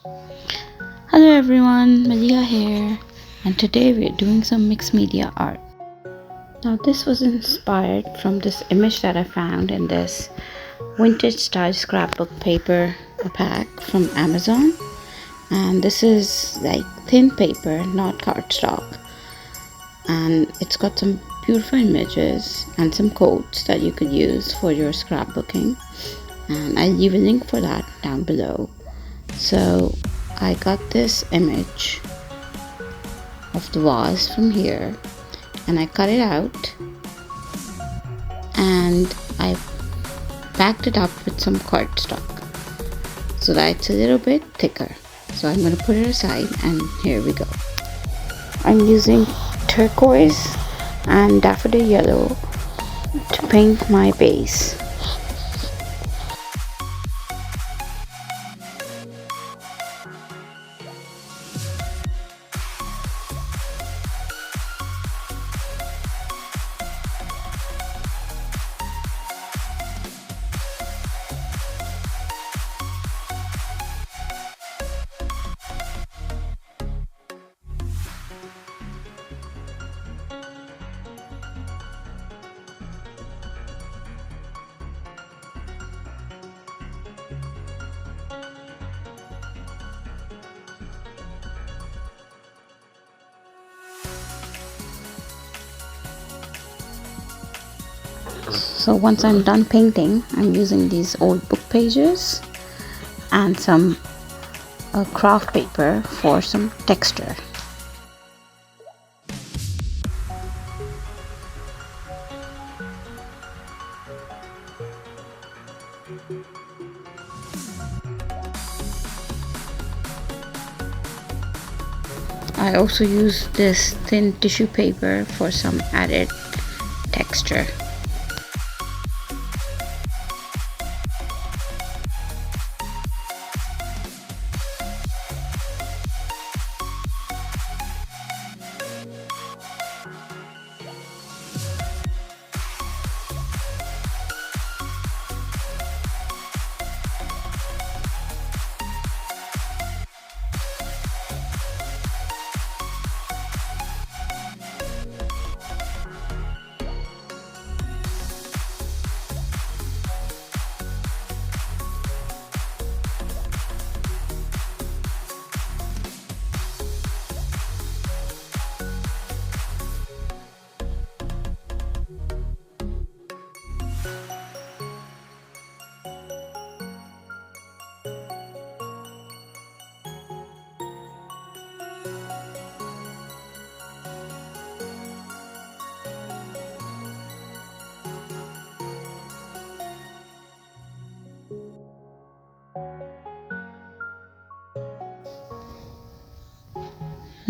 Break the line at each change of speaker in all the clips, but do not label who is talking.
Hello everyone, Malia here, and today we're doing some mixed media art. Now, this was inspired from this image that I found in this vintage style scrapbook paper pack from Amazon, and this is like thin paper, not cardstock, and it's got some beautiful images and some quotes that you could use for your scrapbooking, and I'll leave a link for that down below. So I got this image of the vase from here and I cut it out and I packed it up with some cardstock so that it's a little bit thicker. So I'm going to put it aside and here we go. I'm using turquoise and daffodil yellow to paint my base. So once I'm done painting, I'm using these old book pages and some craft paper for some texture. I also use this thin tissue paper for some added texture.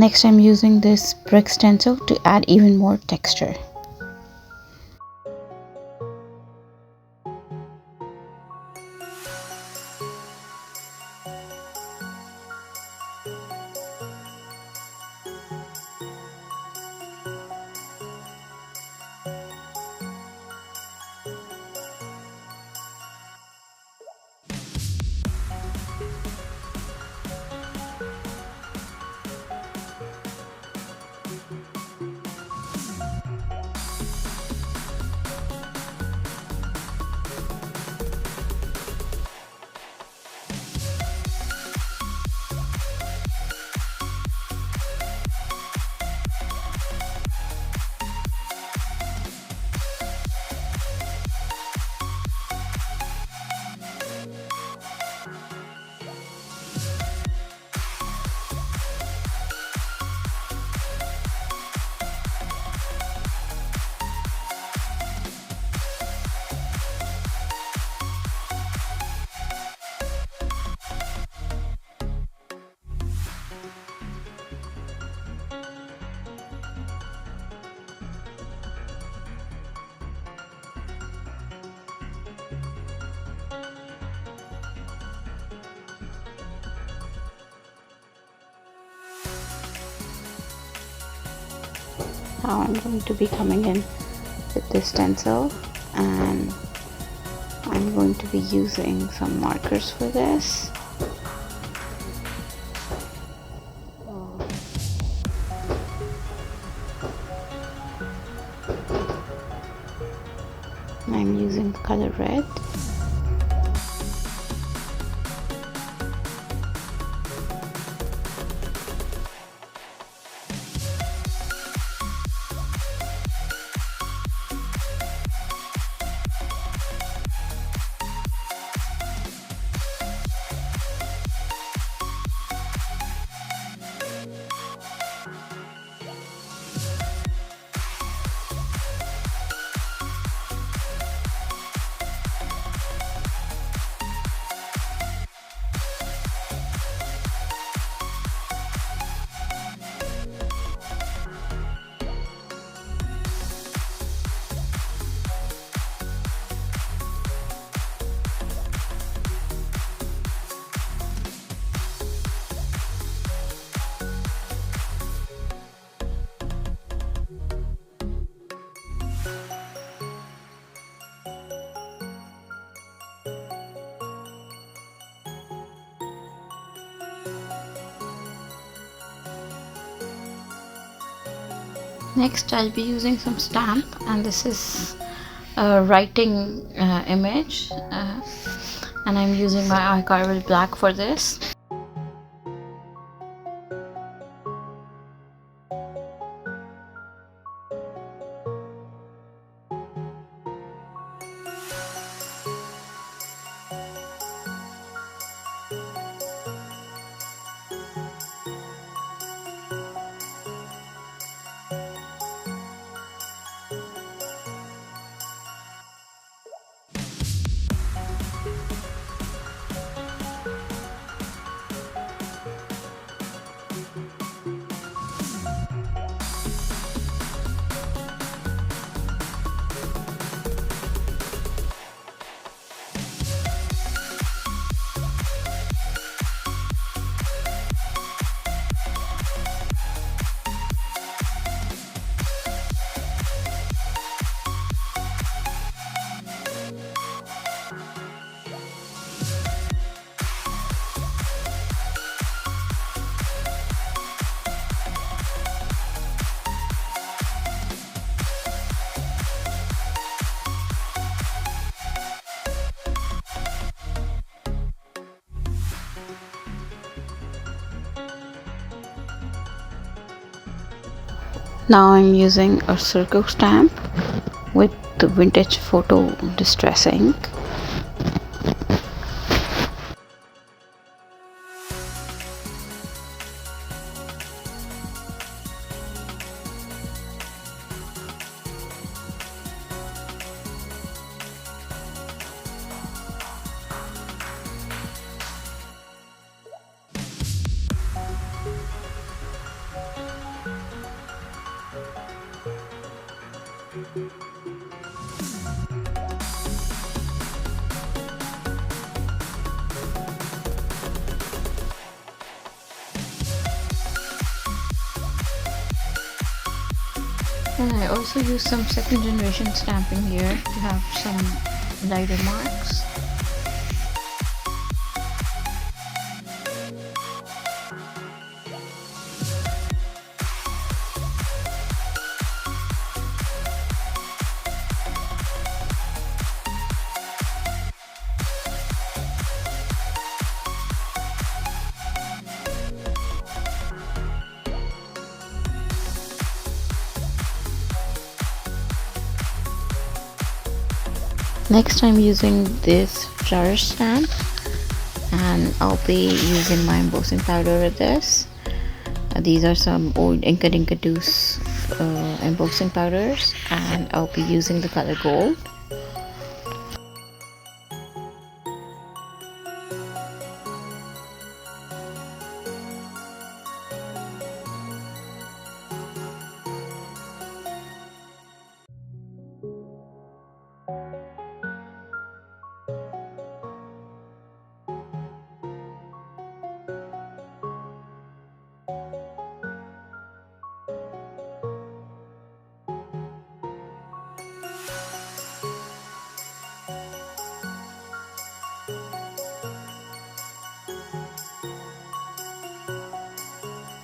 Next, I'm using this brick stencil to add even more texture. Now I'm going to be coming in with this stencil and I'm going to be using some markers for this. color red. Next I'll be using some stamp, and this is a writing image, and I'm using my iCarvel black for this. Now I'm using a circle stamp with the vintage photo distress ink. And I also use some second generation stamping here to have some lighter marks. Next I'm using this flourish stamp, and I'll be using my embossing powder with this. These are some old Inca Dinka Deuce embossing powders, and I'll be using the color gold.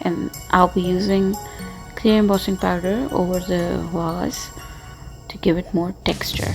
And I'll be using clear embossing powder over the vase to give it more texture.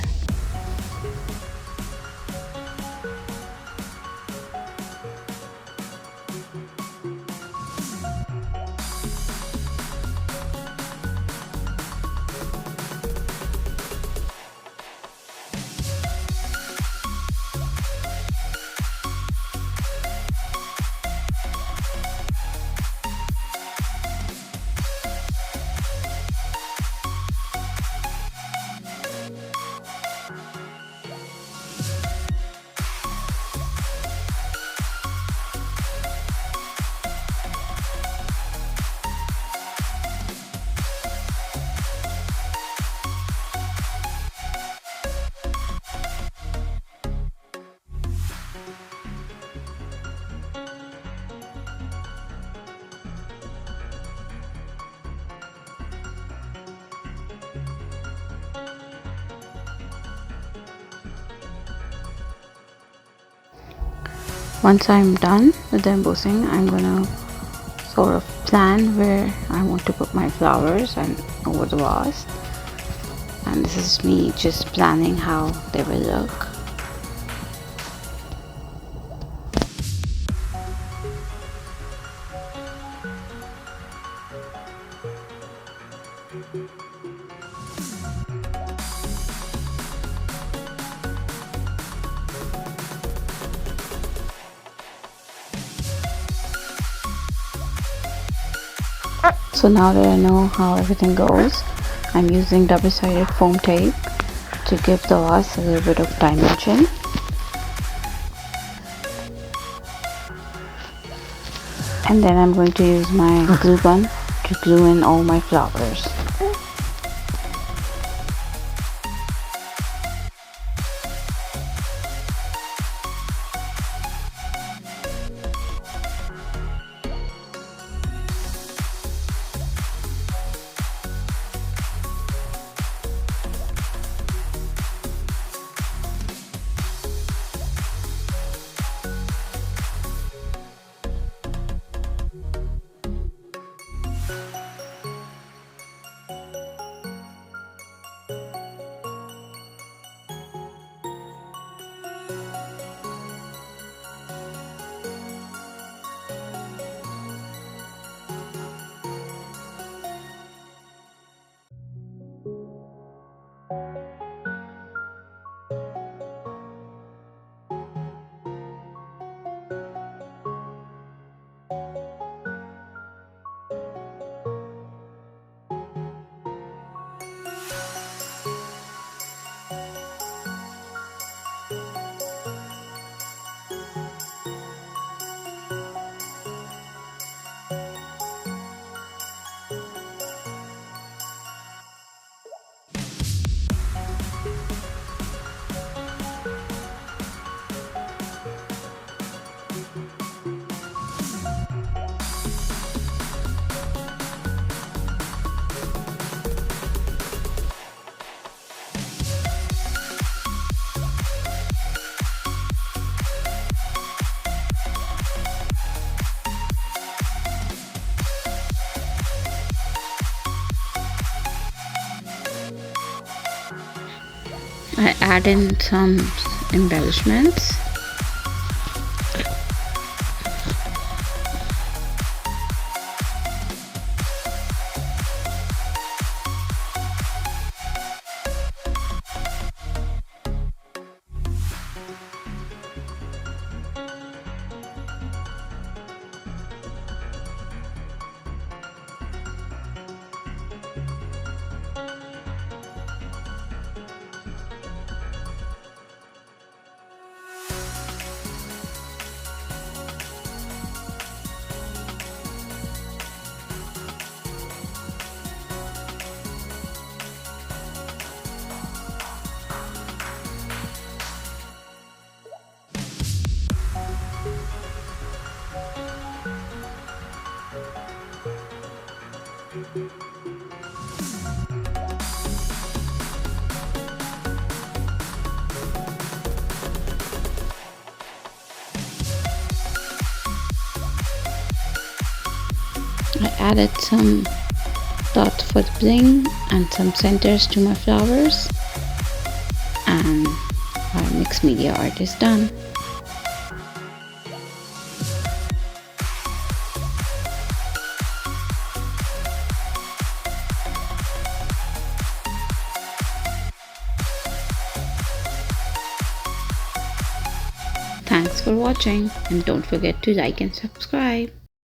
Once I'm done with the embossing, I'm gonna sort of plan where I want to put my flowers and over the vase. And this is me just planning how they will look. So now that I know how everything goes, I'm using double-sided foam tape to give the vase a little bit of dimension. And then I'm going to use my glue gun to glue in all my flowers. I add in some embellishments. I added some dots for the bling and some centers to my flowers, and our mixed media art is done. Thanks for watching, and don't forget to like and subscribe.